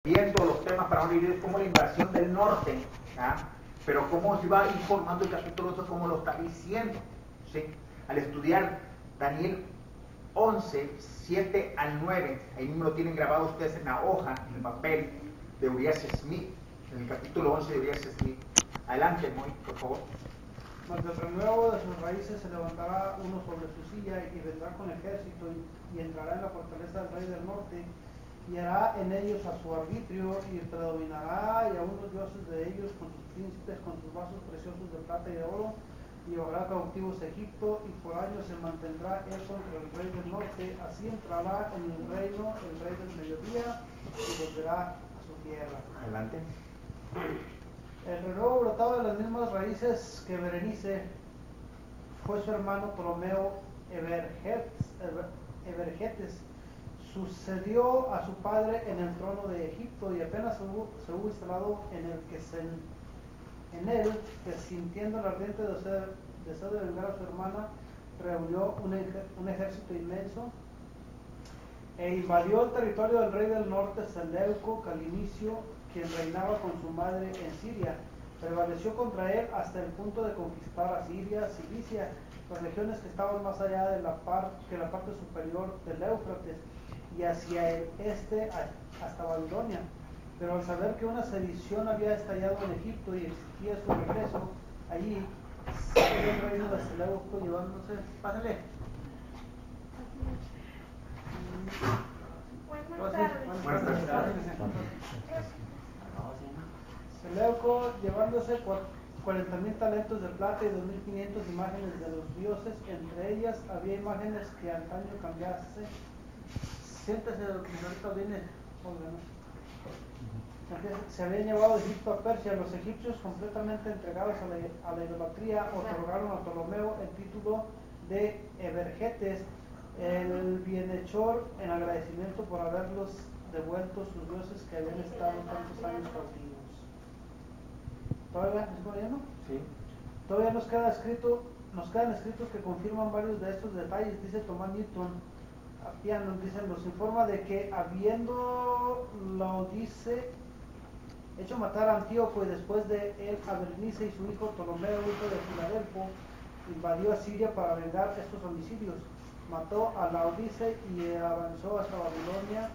viendo los temas para un video, es como la invasión del norte, ¿ah? Pero cómo se va informando el capítulo 8, cómo lo está diciendo, ¿sí? Al estudiar Daniel 11, 7 al 9, ahí mismo lo tienen grabado ustedes en la hoja, en el papel de Urias Smith, en el capítulo 11 de Urias Smith. Adelante, Moy, por favor. Mas del renuevo de sus raíces se levantará uno sobre su silla y vendrá con ejército y entrará en la fortaleza del rey del norte y hará en ellos a su arbitrio y predominará y a unos dioses de ellos con sus príncipes, con sus vasos preciosos de plata y de oro, y llevará cautivos a Egipto y por años se mantendrá eso entre el rey del norte, así entrará en el reino el rey del mediodía y volverá a su tierra. Adelante. El renuevo brotado de las mismas raíces que Berenice fue su hermano Ptolomeo Evergetes. Sucedió a su padre en el trono de Egipto y apenas se hubo instalado en él, que sintiendo el ardiente deseo de vengar a su hermana, reunió un ejército inmenso e invadió el territorio del rey del norte, Seleuco Calinicio, quien reinaba con su madre en Siria. Prevaleció contra él hasta el punto de conquistar a Siria, Cilicia, las regiones que estaban más allá de la parte superior del Éufrates, y hacia el este hasta Babilonia. Pero al saber que una sedición había estallado en Egipto y exigía su regreso, allí salió el reino de Seleuco llevándose... Pásale. Buenas tardes. Seleuco llevándose 40.000 talentos de plata y 2.500 imágenes de los dioses, entre ellas había imágenes que antaño cambiase. Siéntese, ahorita viene. Se habían llevado de Egipto a Persia. Los egipcios, completamente entregados a la idolatría, otorgaron a Ptolomeo el título de Evergetes, el bienhechor, en agradecimiento por haberlos devuelto sus dioses que habían estado tantos años cautivos. ¿Todavía estoy leyendo? Sí. Todavía nos quedan escritos que confirman varios de estos detalles. Dice Tomás Newton, Apiano, nos informa de que habiendo hecho matar a Antíoco y después de él a Berenice y su hijo Ptolomeo, hijo de Filadelfo, invadió a Siria para vengar estos homicidios. Mató a Laodice y avanzó hasta Babilonia.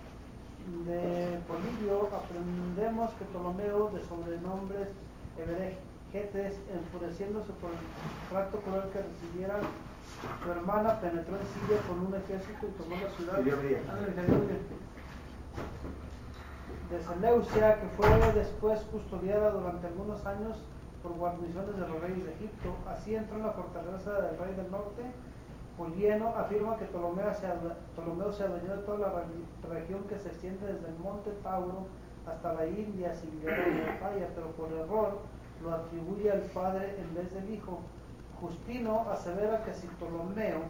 De Polibio aprendemos que Ptolomeo, de sobrenombres Evergetes, enfureciéndose por el trato cruel que recibiera su hermana, penetró en Siria con un ejército y tomó la ciudad de Seleucia, que fue después custodiada durante algunos años por guarniciones de los reyes de Egipto. Así entró en la fortaleza del rey del norte. Polieno afirma que Ptolomeo se adueñó de toda la región que se extiende desde el monte Tauro hasta la India sin guerra ni batalla, pero por error lo atribuye al padre en vez del hijo. Justino asevera que si Ptolomeo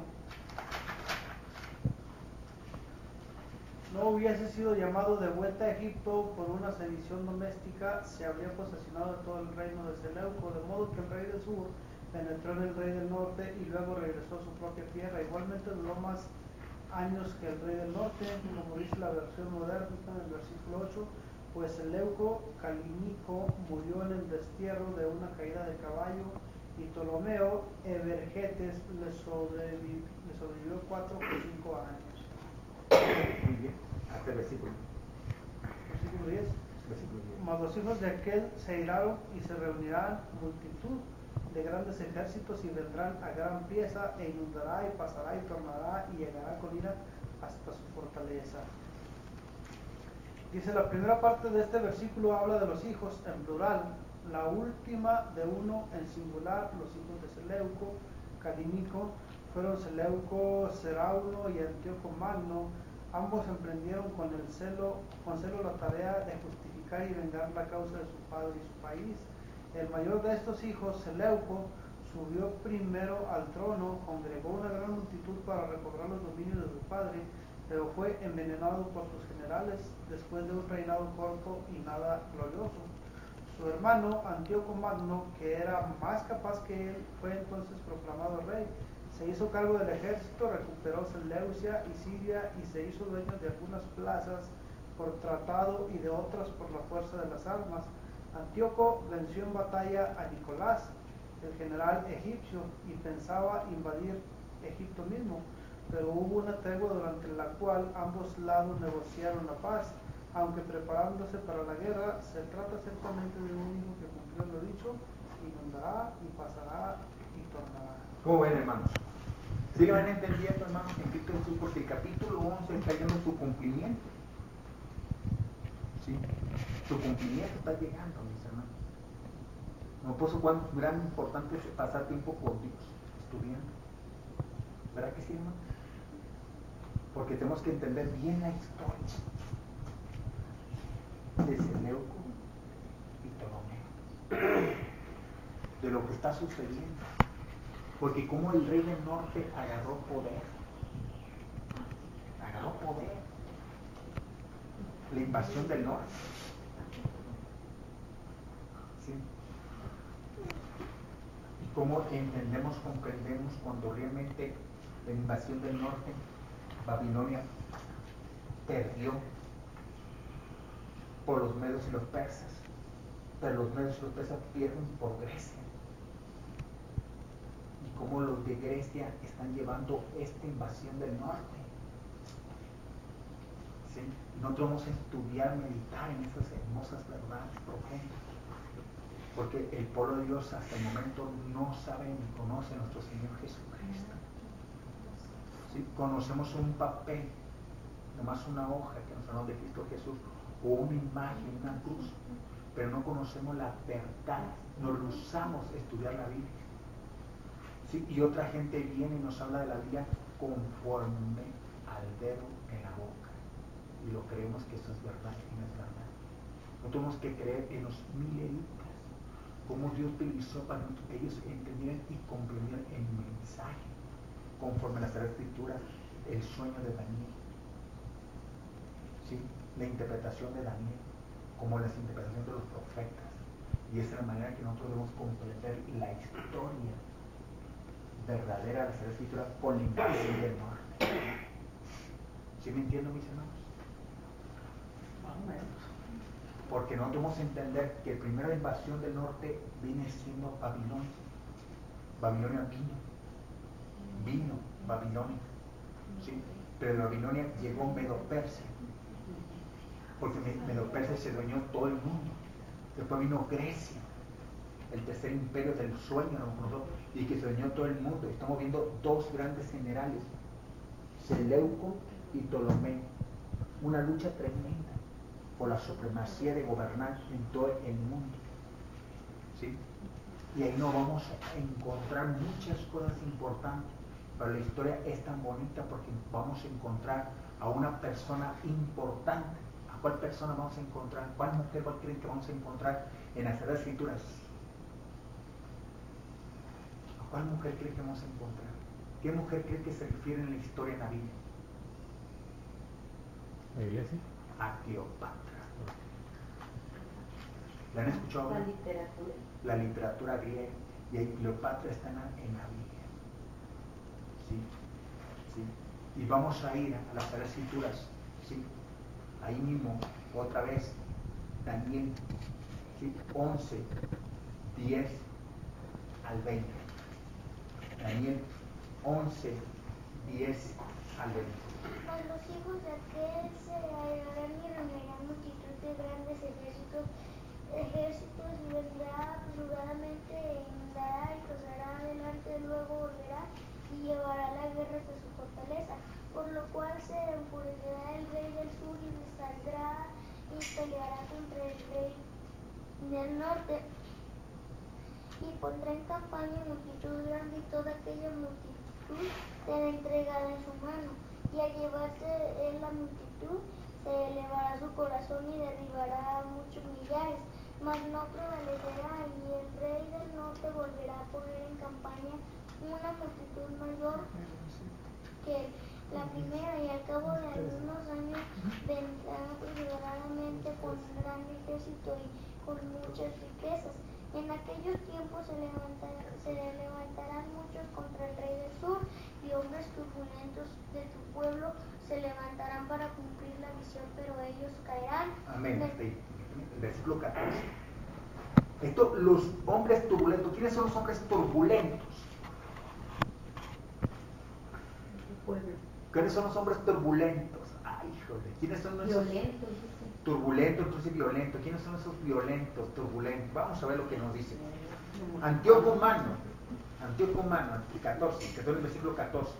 no hubiese sido llamado de vuelta a Egipto por una sedición doméstica, se habría posesionado de todo el reino de Seleuco, de modo que el rey del sur penetró en el rey del norte y luego regresó a su propia tierra. Igualmente duró más años que el rey del norte, como dice la versión moderna en el versículo 8, pues Seleuco Calinico murió en el destierro de una caída de caballo y Ptolomeo Evergetes le sobrevivió 4 o 5 años. Muy bien. Hasta el versículo. Versículo 10. Versículo 10. Mas los hijos de aquel se iraron y se reunirán multitud de grandes ejércitos y vendrán a gran pieza e inundará y pasará y tornará y llegará con ira hasta su fortaleza. Dice, la primera parte de este versículo habla de los hijos en plural, la última de uno en singular. Los hijos de Seleuco Calinico fueron Seleuco Seraulo y Antíoco Magno. Ambos emprendieron con celo la tarea de justificar y vengar la causa de su padre y su país. El mayor de estos hijos, Seleuco, subió primero al trono, congregó una gran multitud para recobrar los dominios de su padre, pero fue envenenado por sus generales después de un reinado corto y nada glorioso. Su hermano, Antíoco Magno, que era más capaz que él, fue entonces proclamado rey. Se hizo cargo del ejército, recuperó Seleucia y Siria y se hizo dueño de algunas plazas por tratado y de otras por la fuerza de las armas. Antíoco venció en batalla a Nicolás, el general egipcio, y pensaba invadir Egipto mismo, pero hubo una tregua durante la cual ambos lados negociaron la paz, aunque preparándose para la guerra. Se trata ciertamente de un hijo que cumplió lo dicho, inundará y pasará y tornará. ¿Cómo ven, hermanos? ¿Sí lo van entendiendo, hermanos, en Cristo Jesús? Porque el capítulo 11 está llegando su cumplimiento. ¿Sí? Su cumplimiento está llegando, mis hermanos. No, por eso cuán gran importante es pasar tiempo con Dios, estudiando. ¿Verdad que sí, hermano? Porque tenemos que entender bien la historia de Seleuco y Ptolomeo, de lo que está sucediendo. Porque como el rey del norte agarró poder, la invasión del norte. ¿Sí? Y cómo entendemos, comprendemos cuando realmente la invasión del norte, Babilonia, perdió por los medos y los persas, pero los medos y los persas pierden por Grecia. Y cómo los de Grecia están llevando esta invasión del norte. ¿Sí? Nosotros vamos a estudiar, meditar en esas hermosas verdades profundas, porque el pueblo de Dios hasta el momento no sabe ni conoce a nuestro Señor Jesucristo. ¿Sí? Conocemos un papel, nomás una hoja que nos habla de Cristo Jesús, o una imagen, una cruz, pero no conocemos la verdad, no rehusamos estudiar la Biblia. ¿Sí? Y otra gente viene y nos habla de la Biblia conforme al dedo en la boca, y lo creemos que eso es verdad y no es verdad. No tenemos que creer en los milenitas, cómo Dios utilizó para que ellos entendieran y comprendieran el mensaje, conforme a las Escrituras, el sueño de Daniel, ¿sí? La interpretación de Daniel, como las interpretaciones de los profetas. Y esa es la manera que nosotros debemos comprender la historia verdadera de las Escrituras con la invasión del norte. ¿Sí me entienden, mis hermanos? Porque no debemos entender que la primera invasión del norte viene siendo Babilonia. Babilonia vino Babilonia, ¿sí? Pero de Babilonia llegó Medo-Persia, porque Medo-Persia se dueñó todo el mundo. Después vino Grecia, el tercer imperio del sueño, y que se dueñó todo el mundo. Estamos viendo dos grandes generales, Seleuco y Ptolomeo, una lucha tremenda por la supremacía de gobernar en todo el mundo. ¿Sí? Y ahí nos vamos a encontrar muchas cosas importantes, pero la historia es tan bonita porque vamos a encontrar a una persona importante. ¿A cuál persona vamos a encontrar? ¿Cuál mujer creen que vamos a encontrar en las Sagradas Escrituras? ¿A cuál mujer creen que vamos a encontrar? ¿Qué mujer creen que se refiere en la historia en la Biblia? ¿La iglesia? A Cleopatra. ¿La han escuchado? La literatura. La literatura griega. Y ahí Cleopatra está en la Biblia. ¿Sí? ¿Sí? Y vamos a ir a las Sagradas Escrituras. ¿Sí? Ahí mismo, otra vez, Daniel, ¿sí? 11, 10 al 20. Daniel 11, 10 al 20. Mas los hijos de aquel se hallarán y reunirán multitud de grandes ejércitos y vendrá apresuradamente e inundará y pasará adelante, luego volverá y llevará la guerra hasta su fortaleza, por lo cual se enfurecerá el rey del sur y saldrá y peleará contra el rey del norte y pondrá en campaña multitud grande y toda aquella multitud será entregada en su mano, y al llevarse él la multitud se elevará su corazón y derribará a muchos millares, mas no prevalecerá, y el rey del norte volverá a poner en campaña una multitud mayor que la primera, y al cabo de algunos años vendrá apresuradamente con gran ejército y con muchas riquezas, En aquellos tiempos se levantarán muchos contra el rey del sur, y hombres turbulentos de tu pueblo se levantarán para cumplir la visión, pero ellos caerán. Amén. El versículo 14. Esto, los hombres turbulentos. ¿Quiénes son los hombres turbulentos? ¿Quiénes son los hombres turbulentos? Ay, híjole. ¿Quiénes son esos? Violentos. Turbulentos, entonces violentos. ¿Quiénes son esos violentos, turbulentos? Vamos a ver lo que nos dice. Antíoco Magno, 14, que es el versículo 14.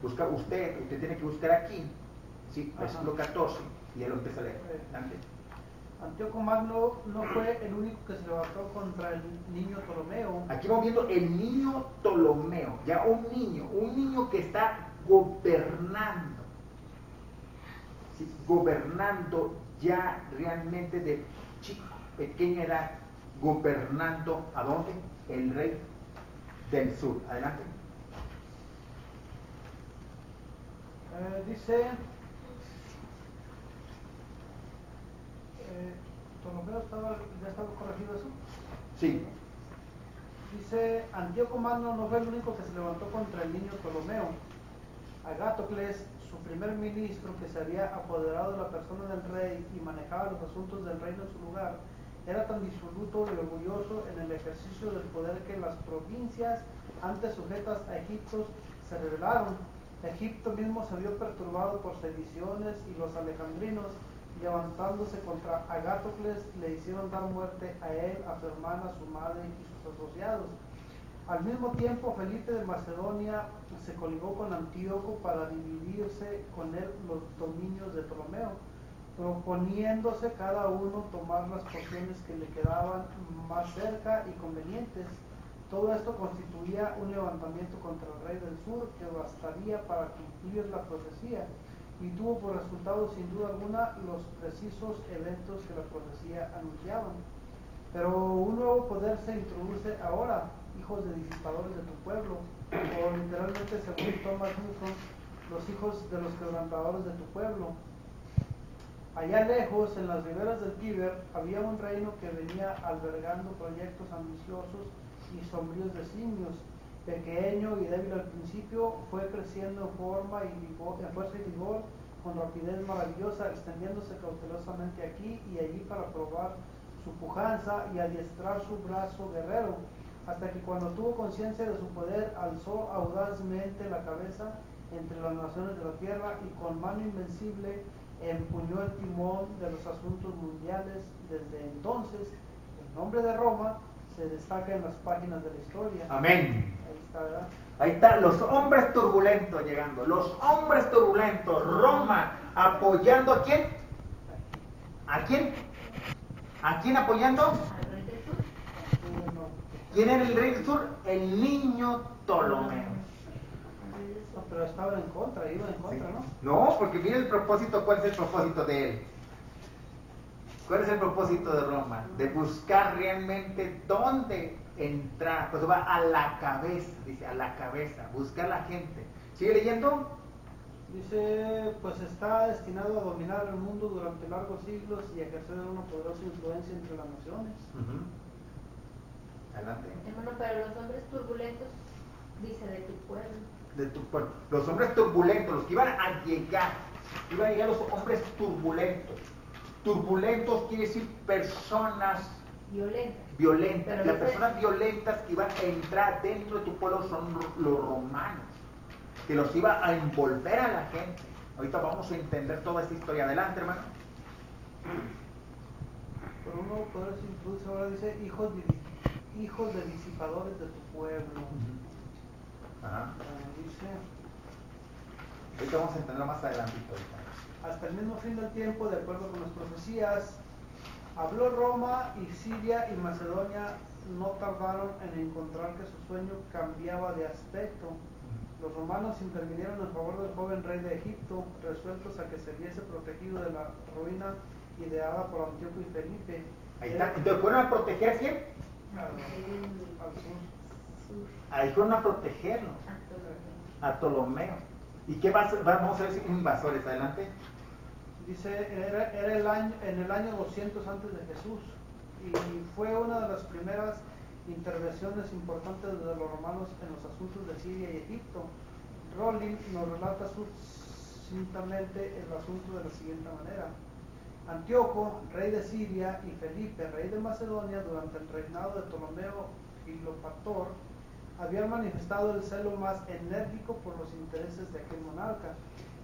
Busca usted tiene que buscar aquí, sí, versículo 14, y él lo empieza a leer. Antíoco Magno no fue el único que se levantó contra el niño Ptolomeo. Aquí vamos viendo el niño Ptolomeo, ya un niño que está gobernando, ¿sí? Gobernando ya realmente de chico, pequeña edad, gobernando, ¿a dónde? El rey del sur. Adelante. Dice, Ptolomeo ya estaba corregido eso. Sí. Dice, Antíoco Magno no fue el único que se levantó contra el niño Ptolomeo. Agatocles, su primer ministro, que se había apoderado de la persona del rey y manejaba los asuntos del reino en su lugar, era tan disoluto y orgulloso en el ejercicio del poder que las provincias antes sujetas a Egipto se rebelaron. Egipto mismo se vio perturbado por sediciones, y los alejandrinos, levantándose contra Agatocles, le hicieron dar muerte a él, a su hermana, a su madre y sus asociados. Al mismo tiempo, Felipe de Macedonia se coligó con Antíoco para dividirse con él los dominios de Ptolomeo, proponiéndose cada uno tomar las porciones que le quedaban más cerca y convenientes. Todo esto constituía un levantamiento contra el rey del sur que bastaría para cumplir la profecía, y tuvo por resultado sin duda alguna los precisos eventos que la profecía anunciaban. Pero un nuevo poder se introduce ahora, hijos de disipadores de tu pueblo, o literalmente según Thomas Newton, los hijos de los quebrantadores de tu pueblo. Allá lejos, en las riberas del Tíber, había un reino que venía albergando proyectos ambiciosos y sombríos designios. Pequeño y débil al principio, fue creciendo en fuerza y vigor, con rapidez maravillosa, extendiéndose cautelosamente aquí y allí para probar su pujanza y adiestrar su brazo guerrero, hasta que cuando tuvo conciencia de su poder, alzó audazmente la cabeza entre las naciones de la tierra y con mano invencible empuñó el timón de los asuntos mundiales. Desde entonces, el nombre de Roma se destaca en las páginas de la historia. Amén. Ahí está, ¿verdad? Ahí está, los hombres turbulentos llegando, los hombres turbulentos, Roma apoyando ¿a quién? ¿A quién? ¿A quién apoyando? ¿Quién era el rey del sur? El niño Ptolomeo. No, pero estaba en contra, iba en contra, Sí. ¿no? No, porque mira el propósito, ¿cuál es el propósito de él? ¿Cuál es el propósito de Roma? De buscar realmente dónde entrar. Pues va a la cabeza, dice, a la cabeza, buscar a la gente. ¿Sigue leyendo? Dice, pues está destinado a dominar el mundo durante largos siglos y ejercer una poderosa influencia entre las naciones. Adelante. Hermano, pero los hombres turbulentos, dice, de tu pueblo. De tu pueblo. Los hombres turbulentos, los que iban a llegar los hombres turbulentos. Turbulentos quiere decir personas violentas. Las personas violentas que iban a entrar dentro de tu pueblo son los romanos, que los iba a envolver a la gente. Ahorita vamos a entender toda esta historia. Adelante, hermano. Por un nuevo poder se introduce ahora, dice, hijos de disipadores de tu pueblo. Ajá. Dice, Ahorita vamos a entender más adelantito. hasta el mismo fin del tiempo, de acuerdo con las profecías, habló Roma, y Siria y Macedonia no tardaron en encontrar que su sueño cambiaba de aspecto. Los romanos intervinieron en favor del joven rey de Egipto, resueltos a que se viese protegido de la ruina ideada por Antíoco y Felipe. Ahí está. Entonces, ¿fueron a proteger a quién? Al sur. Ahí fueron a protegerlo. A Ptolomeo. ¿Y qué vamos a ver si invasores? Adelante. Dice, era en el año 200 antes de Jesús. y fue una de las primeras intervenciones importantes de los romanos en los asuntos de Siria y Egipto. Rollin nos relata sucintamente el asunto de la siguiente manera. Antíoco, rey de Siria, y Felipe, rey de Macedonia, durante el reinado de Ptolomeo Filopator, habían manifestado el celo más enérgico por los intereses de aquel monarca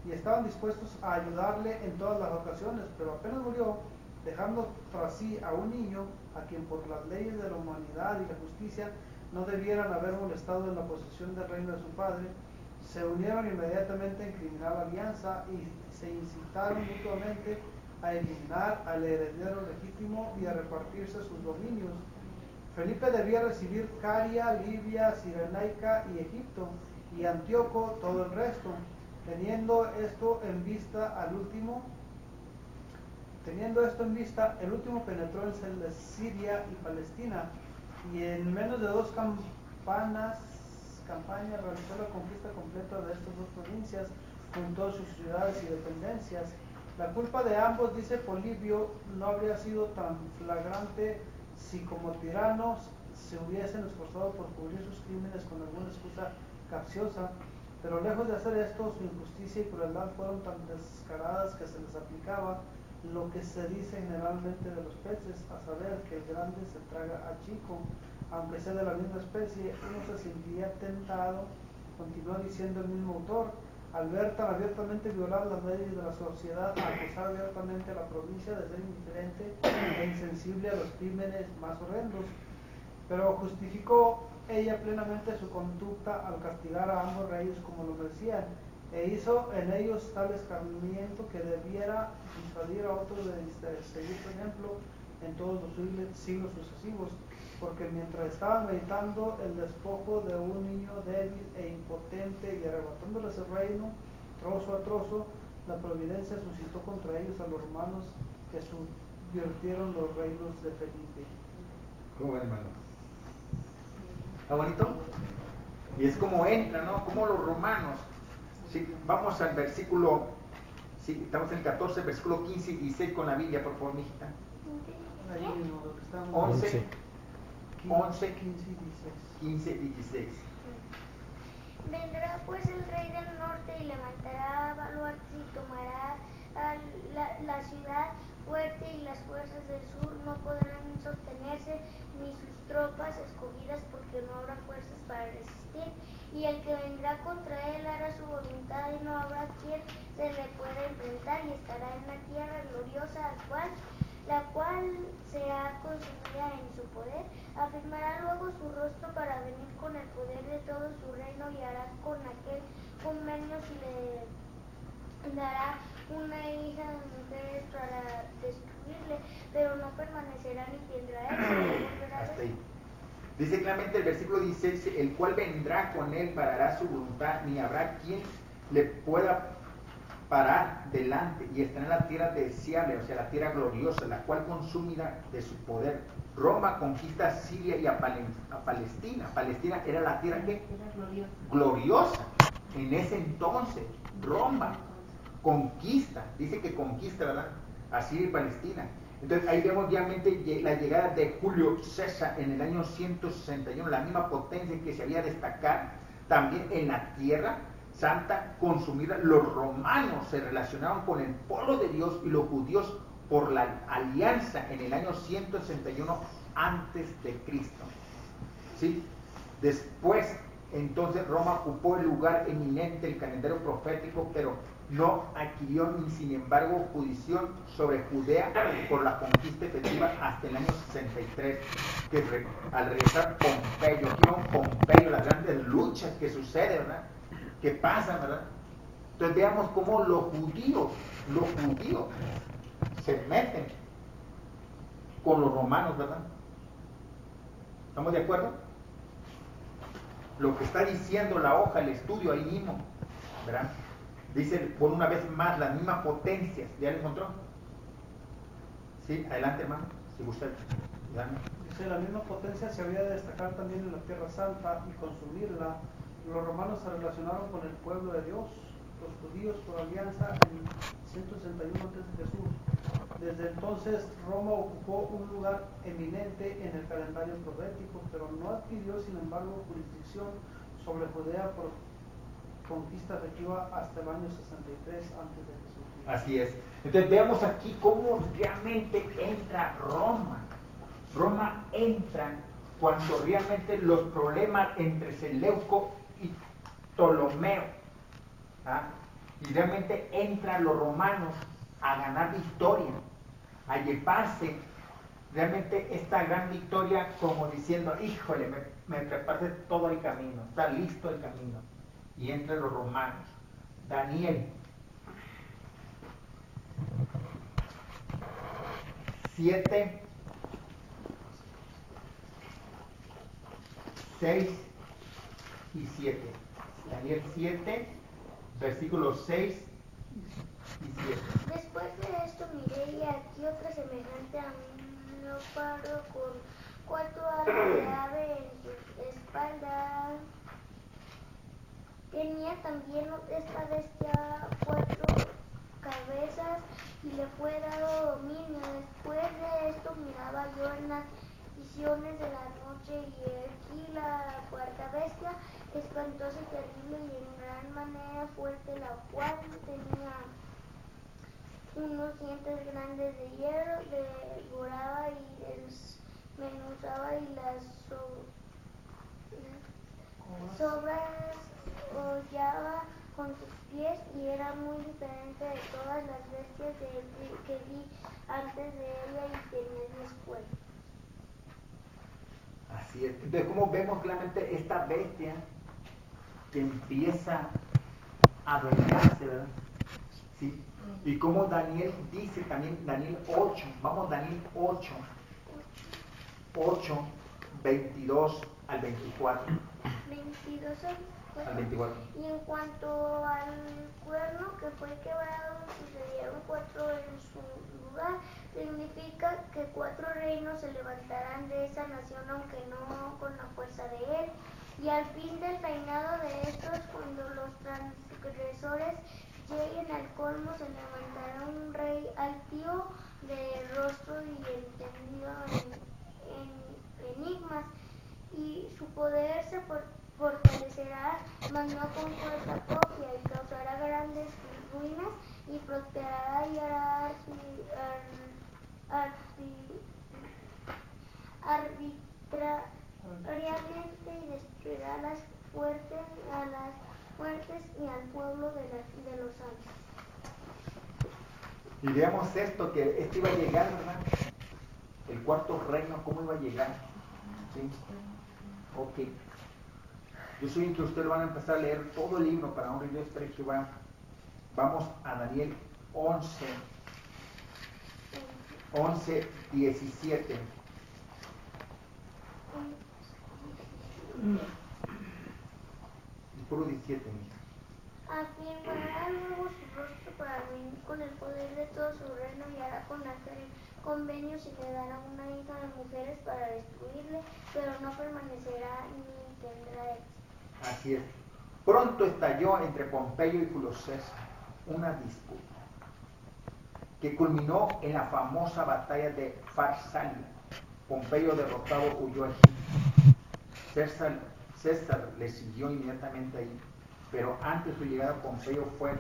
y estaban dispuestos a ayudarle en todas las ocasiones, pero apenas murió, dejando tras sí a un niño a quien por las leyes de la humanidad y la justicia no debieran haber molestado en la posesión del reino de su padre, se unieron inmediatamente en criminal alianza y se incitaron mutuamente a eliminar al heredero legítimo y a repartirse sus dominios. Felipe debía recibir Caria, Libia, Cirenaica y Egipto, y Antíoco todo el resto. Teniendo esto en vista, el último penetró en Siria y Palestina, y en menos de 2 campañas realizó la conquista completa de estas 2 provincias, con todas sus ciudades y dependencias. La culpa de ambos, dice Polibio, no habría sido tan flagrante si como tiranos se hubiesen esforzado por cubrir sus crímenes con alguna excusa capciosa, pero lejos de hacer esto, su injusticia y crueldad fueron tan descaradas que se les aplicaba lo que se dice generalmente de los peces, a saber que el grande se traga al chico, aunque sea de la misma especie. Uno se sentiría tentado, continúa diciendo el mismo autor, al ver tan abiertamente violar las leyes de la sociedad, a acusar abiertamente a la provincia de ser indiferente e insensible a los crímenes más horrendos. Pero justificó ella plenamente su conducta al castigar a ambos reyes como lo merecían, e hizo en ellos tal escarmiento que debiera disuadir a otros de seguir su ejemplo en todos los siglos sucesivos, porque mientras estaban meditando el despojo de un niño débil e impotente y arrebatándoles el reino trozo a trozo, la providencia suscitó contra ellos a los romanos que subvirtieron los reinos de Felipe. ¿Cómo ven, hermano? ¿Está bonito? Y es como entra, ¿no? Como los romanos. Sí, vamos al versículo, sí, estamos en el 14, versículo 15 y 16 con la Biblia, por favor, mijita. Ahí mismo, lo que estamos 11, 15 y 15 y 16. Vendrá pues el rey del norte y levantará baluartes y tomará la ciudad fuerte, y las fuerzas del sur no podrán sostenerse, ni sus tropas escogidas, porque no habrá fuerzas para resistir. Y el que vendrá contra él hará su voluntad, y no habrá quien se le pueda enfrentar, y estará en la tierra gloriosa, la cual será consumida en su poder. Afirmará luego su rostro para venir con el poder de todo su reino, y hará con aquel convenio si le dará una hija de mujeres para destruirle, pero no permanecerá ni tendrá éxito. Hasta ahí. Dice claramente el versículo 16, el cual vendrá con él, parará su voluntad, ni habrá quien le pueda parar delante, y estará en la tierra deseable, o sea, la tierra gloriosa, la cual consumida de su poder. Roma conquista a Siria y a Palestina. Palestina era la tierra que gloriosa. En ese entonces, Roma conquista, dice que conquista, ¿verdad?, a Siria y Palestina. Entonces ahí vemos realmente la llegada de Julio César en el año 161, la misma potencia que se había destacado también en la tierra santa consumida. Los romanos se relacionaron con el pueblo de Dios y los judíos por la alianza en el año 161 antes de Cristo. ¿Sí? Después, entonces, Roma ocupó el lugar eminente del calendario profético, pero no adquirió ni sin embargo jurisdicción sobre Judea por la conquista efectiva hasta el año 63, que al regresar Pompeyo, las grandes luchas que suceden, ¿verdad?, que pasan, ¿verdad? Entonces veamos cómo los judíos se meten con los romanos, ¿verdad? ¿Estamos de acuerdo? Lo que está diciendo la hoja, el estudio ahí mismo, ¿verdad? Dice por una vez más las mismas potencias. ¿Ya lo encontró? Sí, adelante, hermano, si gusta. Dice, la misma potencia se había de destacar también en la Tierra Santa y consumirla. Los romanos se relacionaron con el pueblo de Dios, los judíos por alianza en 161 a.C. Desde entonces Roma ocupó un lugar eminente en el calendario profético, pero no adquirió sin embargo jurisdicción sobre Judea por conquista efectiva hasta el año 63 antes de Jesús. Así es. Entonces veamos aquí cómo realmente entra Roma. Roma entra cuando realmente los problemas entre Seleuco y Ptolomeo, ¿ah? Y realmente entran los romanos a ganar victoria, a llevarse realmente esta gran victoria como diciendo, híjole, me preparaste todo el camino, está listo el camino. Y entran los romanos. Daniel 7, 6 y 7. Daniel 7, versículos 6 y 7. Después de esto miré y aquí otra semejante a un leopardo con 4 alas de ave en su espalda. Tenía también esta bestia 4 cabezas y le fue dado dominio. Después de esto miraba yo en las visiones de la noche y aquí la cuarta bestia, espantosa y terrible y en gran manera fuerte, la cual tenía unos dientes grandes de hierro, devoraba y desmenuzaba y las sobras hollaba con sus pies y era muy diferente de todas las bestias que vi antes de ella y tenía 10 cuernos. Así es. Entonces, como vemos claramente esta bestia que empieza a adueñarse, ¿verdad? Sí. Y como Daniel dice también, Daniel 8, vamos Daniel 8, 22 al 24. 22 Al 24. Y en cuanto al cuerno que fue quebrado, sucedieron 4 en su lugar. Significa que 4 reinos se levantarán de esa nación, aunque no con la fuerza de él. Y al fin del reinado de estos, cuando los transgresores lleguen al colmo, se levantará un rey altío de rostro y entendido en enigmas, y su poder se fortalecerá, mas no con fuerza propia, y causará grandes ruinas, y prosperará y hará arbitrariamente y destruirá a las fuertes y al pueblo de los santos. Y veamos esto, que esto iba a llegar, ¿verdad? El cuarto reino, ¿cómo iba a llegar? ¿Sí? Ok. Yo soy que ustedes van a empezar a leer todo el libro para un yo espero que van. Vamos a Daniel 11, 17. El puro 17, mija. Afirmará luego su rostro para venir con el poder de todo su reino y hará con aquel convenios y le dará una hija de mujeres para destruirle, pero no permanecerá ni tendrá éxito. Así es. Pronto estalló entre Pompeyo y Julio César una disputa que culminó en la famosa batalla de Farsalia. Pompeyo derrotado huyó a Egipto. César le siguió inmediatamente ahí, pero antes de su llegada Pompeyo fue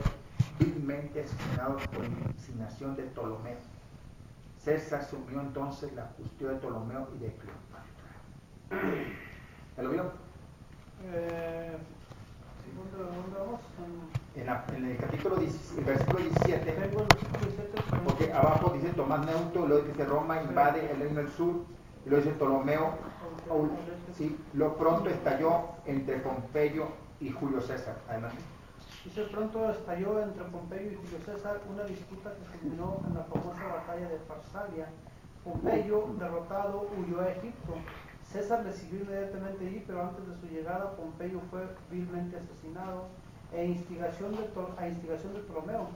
vilmente asesinado por insignación de Ptolomeo. César asumió entonces la custodia de Ptolomeo y de Cleopatra. ¿Ya lo vio? ¿Dónde vamos? En el capítulo 17, el versículo 17, Tengo el versículo 17. porque abajo dice Tomás Neunto, luego dice Roma invade el reino del sur, y luego dice Ptolomeo, sí, lo pronto estalló entre Pompeyo y Julio César. Adelante. Dice, pronto estalló entre Pompeyo y Julio César una disputa que culminó en la famosa batalla de Farsalia. Pompeyo, derrotado, huyó a Egipto. César le siguió inmediatamente allí, pero antes de su llegada Pompeyo fue vilmente asesinado a instigación de Ptolomeo.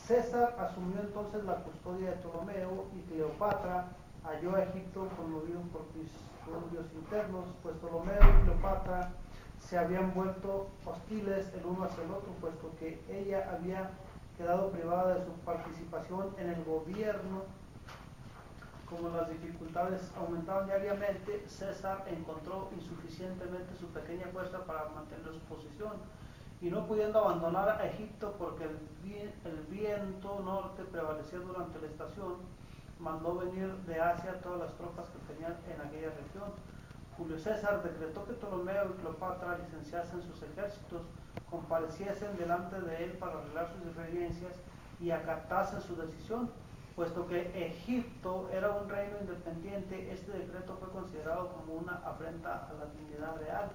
César asumió entonces la custodia de Ptolomeo y Cleopatra halló a Egipto conmovido por disturbios internos, pues Ptolomeo y Cleopatra se habían vuelto hostiles el uno hacia el otro, puesto que ella había quedado privada de su participación en el gobierno Como las dificultades aumentaban diariamente, César encontró insuficientemente su pequeña fuerza para mantener su posición, y no pudiendo abandonar a Egipto porque el viento norte prevalecía durante la estación, mandó venir de Asia todas las tropas que tenían en aquella región. Julio César decretó que Ptolomeo y Cleopatra licenciasen sus ejércitos, compareciesen delante de él para arreglar sus diferencias y acatasen su decisión. Puesto que Egipto era un reino independiente, este decreto fue considerado como una afrenta a la dignidad real,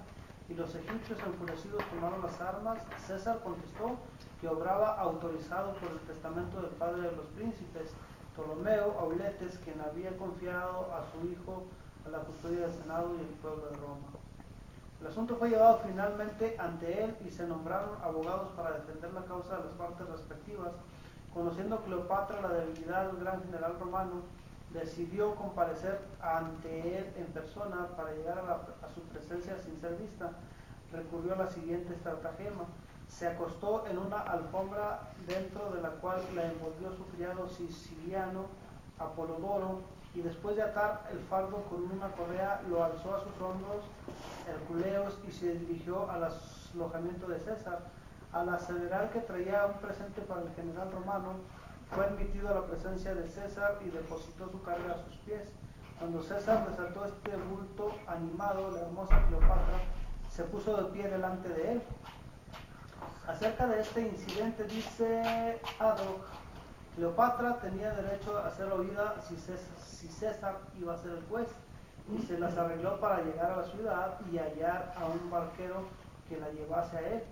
y los egipcios enfurecidos tomaron las armas. César contestó que obraba autorizado por el testamento del padre de los príncipes, Ptolomeo Auletes, quien había confiado a su hijo a la custodia del Senado y el pueblo de Roma. El asunto fue llevado finalmente ante él y se nombraron abogados para defender la causa de las partes respectivas. Conociendo Cleopatra la debilidad del gran general romano, decidió comparecer ante él en persona para llegar a su presencia sin ser vista. Recurrió a la siguiente estratagema: se acostó en una alfombra dentro de la cual la envolvió su criado siciliano Apolodoro, y después de atar el fardo con una correa lo alzó a sus hombros hercúleos y se dirigió al alojamiento de César. Al aseverar que traía un presente para el general romano, fue admitido a la presencia de César y depositó su carga a sus pies. Cuando César desató este bulto animado, la hermosa Cleopatra se puso de pie delante de él. Acerca de este incidente dice Adoc: Cleopatra tenía derecho a ser oída si César iba a ser el juez, y se las arregló para llegar a la ciudad y hallar a un barquero que la llevase a él.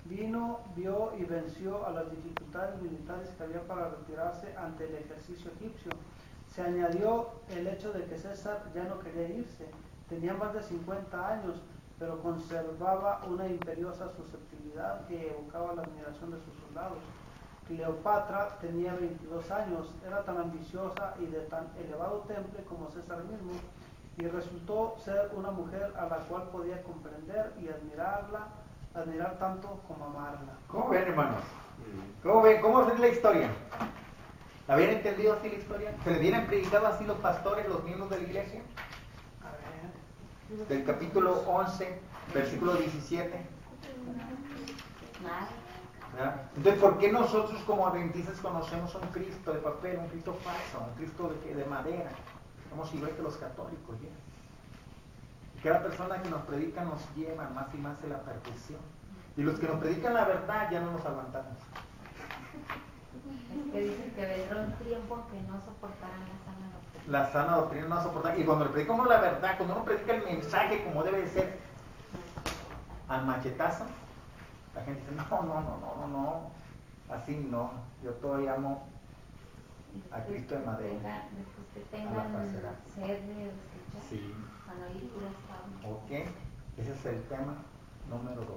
Vino, vio y venció a las dificultades militares que había para retirarse ante el ejercicio egipcio. Se añadió el hecho de que César ya no quería irse. Tenía más de 50 años, pero conservaba una imperiosa susceptibilidad que evocaba la admiración de sus soldados. Cleopatra tenía 22 años, era tan ambiciosa y de tan elevado temple como César mismo, y resultó ser una mujer a la cual podía comprender y admirar tanto como amarla. ¿Cómo ven, hermanos? ¿Cómo ven? ¿Cómo es la historia? ¿La habían entendido así la historia? ¿Se les vienen predicado así los pastores, los miembros de la iglesia? A ver. Del capítulo 11, versículo 17. ¿Verdad? Entonces, ¿por qué nosotros como adventistas conocemos un Cristo de papel, un Cristo falso, un Cristo de madera? Somos igual que los católicos, ¿ya? Y cada persona que nos predica nos lleva más y más a la perdición. Y los que nos predican la verdad ya no nos aguantamos. Es que dicen que vendrá un tiempo que no soportarán la sana doctrina. La sana doctrina no soporta. Y cuando le predicamos la verdad, cuando uno predica el mensaje como debe de ser, al machetazo, la gente dice, no, así no. Yo todavía amo a Cristo de madera. Después que tengan sed de escuchar, Sí. van a oír puras palabras. Ok, ese es el tema número 2.